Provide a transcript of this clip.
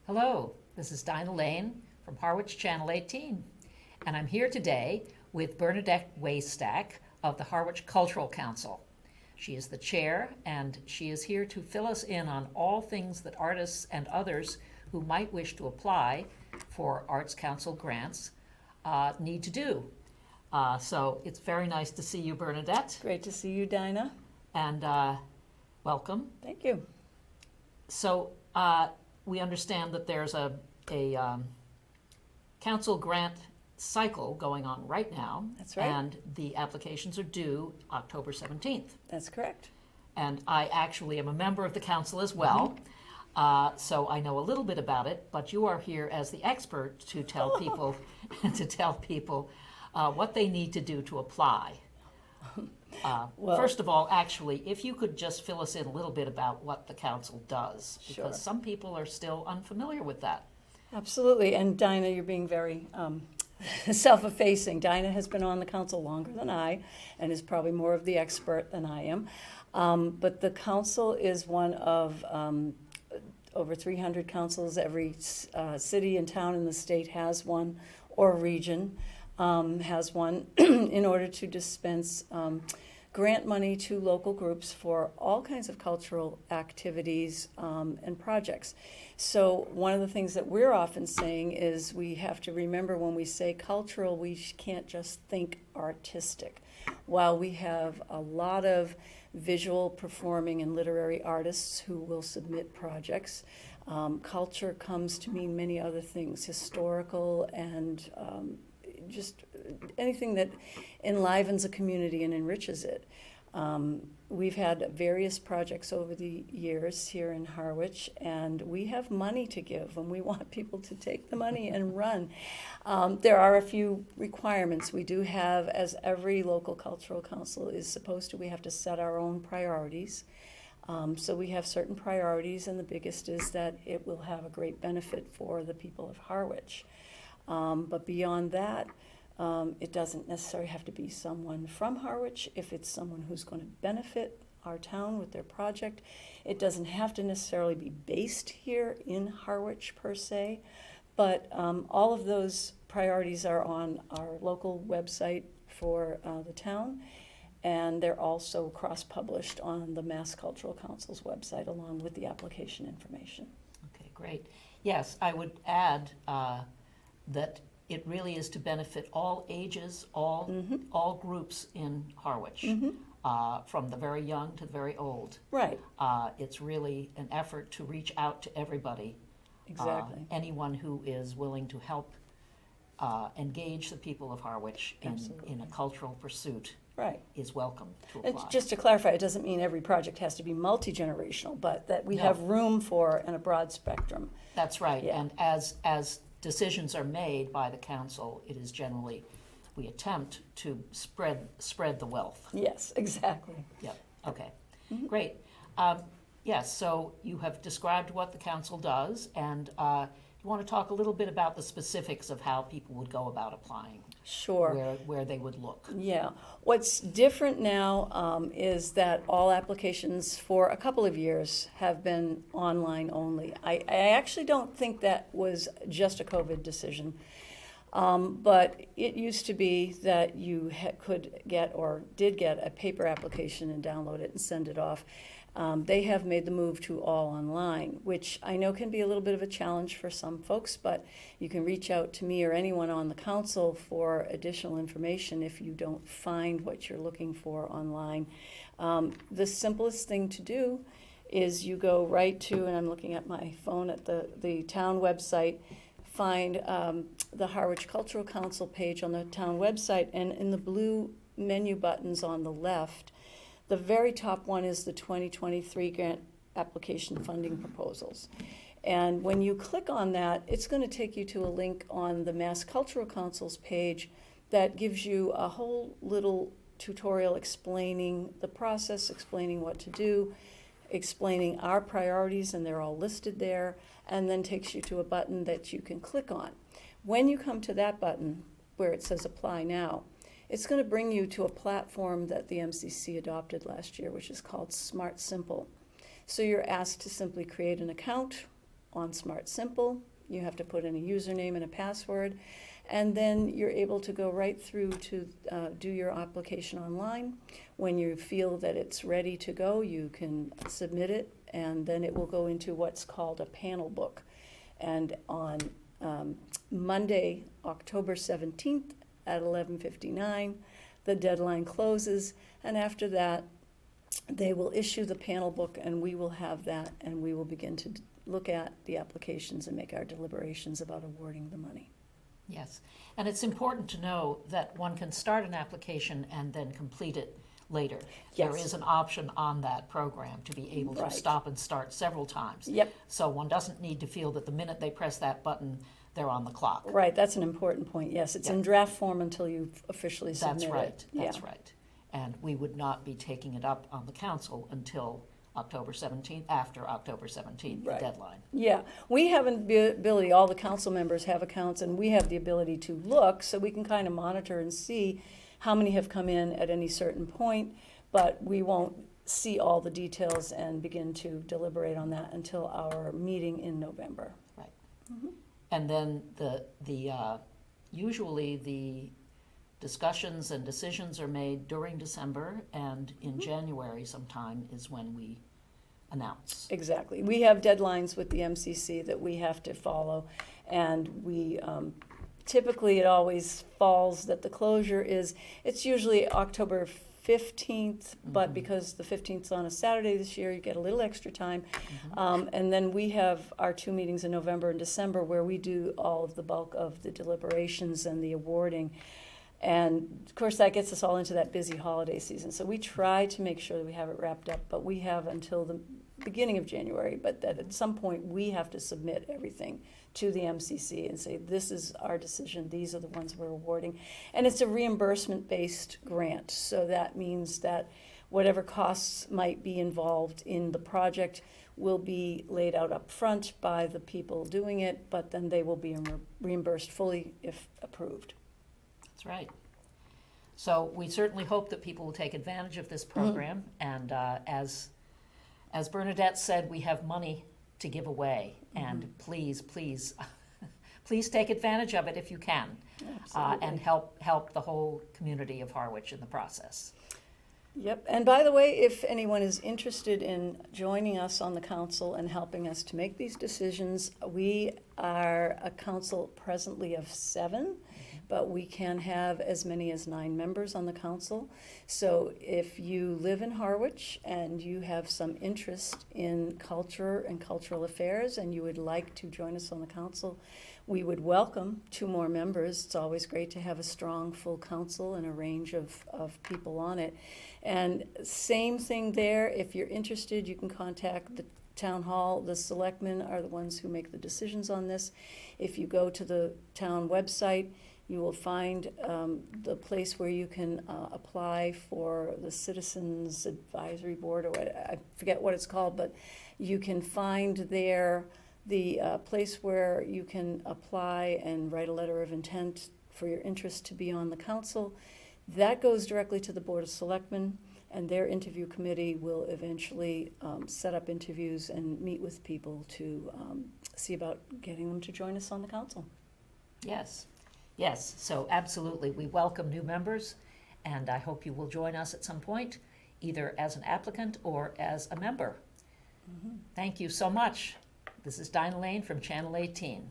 Hello, this is Dinah Lane from Harwich Channel 18, and I'm here today with Bernadette Waystack of the Harwich Cultural Council. She is the chair, and she is here to fill us in on all things that artists and others who might wish to apply for Arts Council grants need to do. So it's very nice to see you, Bernadette, Great to see you, Dinah. and welcome. Thank you. So we understand that there's a council grant cycle going on right now. That's right. And the applications are due October 17th. That's correct. And I actually am a member of the council as well. So I know a little bit about it, but you are here as the expert to tell people what they need to do to apply. Well- First of all, actually, if you could just fill us in a little bit about what the council does, Sure. because some people are still unfamiliar with that. Absolutely. And Dinah, you're being very self-effacing. Dinah has been on the council longer than I and is probably more of the expert than I am. But the council is one of over 300 councils. Every city and town in the state has one, or region has one, in order to dispense grant money to local groups for all kinds of cultural activities and projects. So one of the things that we're often saying is we have to remember when we say cultural, we can't just think artistic. While we have a lot of visual, performing, and literary artists who will submit projects, culture comes to mean many other things, historical and just anything that enlivens a community and enriches it. We've had various projects over the years here in Harwich, and we have money to give, and we want people to take the money and run. There are a few requirements. We do have, as every local cultural council is supposed to, we have to set our own priorities. So we have certain priorities, and the biggest is that it will have a great benefit for the people of Harwich. But beyond that, it doesn't necessarily have to be someone from Harwich. If it's someone who's going to benefit our town with their project, it doesn't have to necessarily be based here in Harwich per se. But all of those priorities are on our local website for the town, and they're also cross-published on the Mass Cultural Council's website along with the application information. Okay, great. Yes, I would add that it really is to benefit all ages, all groups in Harwich, from the very young to the very old. Right. It's really an effort to reach out to everybody. Exactly. Anyone who is willing to help engage the people of Harwich in a cultural pursuit Right. is welcome to And apply. just to clarify, it doesn't mean every project has to be multi-generational, but that we No. have room for and a broad spectrum. That's right, Yeah. and as decisions are made by the council, it is generally, we attempt to spread the wealth. Yes, exactly. Yep, okay, great. Yes, so you have described what the council does, and you want to talk a little bit about the specifics of how people would go about applying, Sure. where they would look. Yeah. What's different now is that all applications for a couple of years have been online only. I actually don't think that was just a COVID decision. But it used to be that you could get or did get a paper application and download it and send it off. They have made the move to all online, which I know can be a little bit of a challenge for some folks, but you can reach out to me or anyone on the council for additional information if you don't find what you're looking for online. The simplest thing to do is you go right to, and I'm looking at my phone at the town website, find the Harwich Cultural Council page on the town website, and in the blue menu buttons on the left, the very top one is the 2023 grant application funding proposals. And when you click on that, it's going to take you to a link on the Mass Cultural Council's page that gives you a whole little tutorial explaining the process, explaining what to do, explaining our priorities, and they're all listed there, and then takes you to a button that you can click on. When you come to that button where it says Apply Now, it's going to bring you to a platform that the MCC adopted last year, which is called Smart Simple. So you're asked to simply create an account on Smart Simple. You have to put in a username and a password, and then you're able to go right through to do your application online. When you feel that it's ready to go, you can submit it, and then it will go into what's called a panel book. And on Monday, October 17th at 11:59, the deadline closes, and after that, they will issue the panel book, and we will have that, and we will begin to look at the applications and make our deliberations about awarding the money. Yes, and it's important to know that one can start an application and then complete it later. There Yes. is an option on that program to be able to Right. stop and start several times. Yep. So one doesn't need to feel that the minute they press that button, they're on the clock. Right, that's an important point, yes. It's in draft form until you officially submit That's it. right, that's Yeah. right. And we would not be taking it up on the council until October 17th, after October 17th, the Right. deadline. Yeah, we have an ability, all the council members have accounts, and we have the ability to look, so we can kind of monitor and see how many have come in at any certain point, but we won't see all the details and begin to deliberate on that until our meeting in November. And then usually the discussions and decisions are made during December, and in January sometime is when we announce. Exactly. We have deadlines with the MCC that we have to follow, and we, typically it always falls that the closure is, it's usually October 15th, but because the 15th is on a Saturday this year, you get a little extra time. And then we have our 2 meetings in November and December where we do all of the bulk of the deliberations and the awarding. And of course, that gets us all into that busy holiday season. So we try to make sure that we have it wrapped up, but we have until the beginning of January. But that at some point, we have to submit everything to the MCC and say, this is our decision, these are the ones we're awarding. And it's a reimbursement-based grant. So that means that whatever costs might be involved in the project will be laid out up front by the people doing it, but then they will be reimbursed fully if approved. That's right. So we certainly hope that people will take advantage of this program. And as Bernadette said, we have money to give away. And please, please, please take advantage of it if you can. And help the whole community of Harwich in the process. Yep, and by the way, if anyone is interested in joining us on the council and helping us to make these decisions, we are a council presently of 7, but we can have as many as 9 members on the council. So if you live in Harwich and you have some interest in culture and cultural affairs and you would like to join us on the council, we would welcome 2 more members. It's always great to have a strong, full council and a range of people on it. And same thing there, if you're interested, you can contact the town hall. The selectmen are the ones who make the decisions on this. If you go to the town website, you will find the place where you can apply for the Citizens Advisory Board, or I forget what it's called, but you can find there the place where you can apply and write a letter of intent for your interest to be on the council. That goes directly to the Board of Selectmen, and their interview committee will eventually set up interviews and meet with people to see about getting them to join us on the council. Yes, yes, so absolutely. We welcome new members, and I hope you will join us at some point, either as an applicant or as a member. Thank you so much. This is Dinah Lane from Channel 18.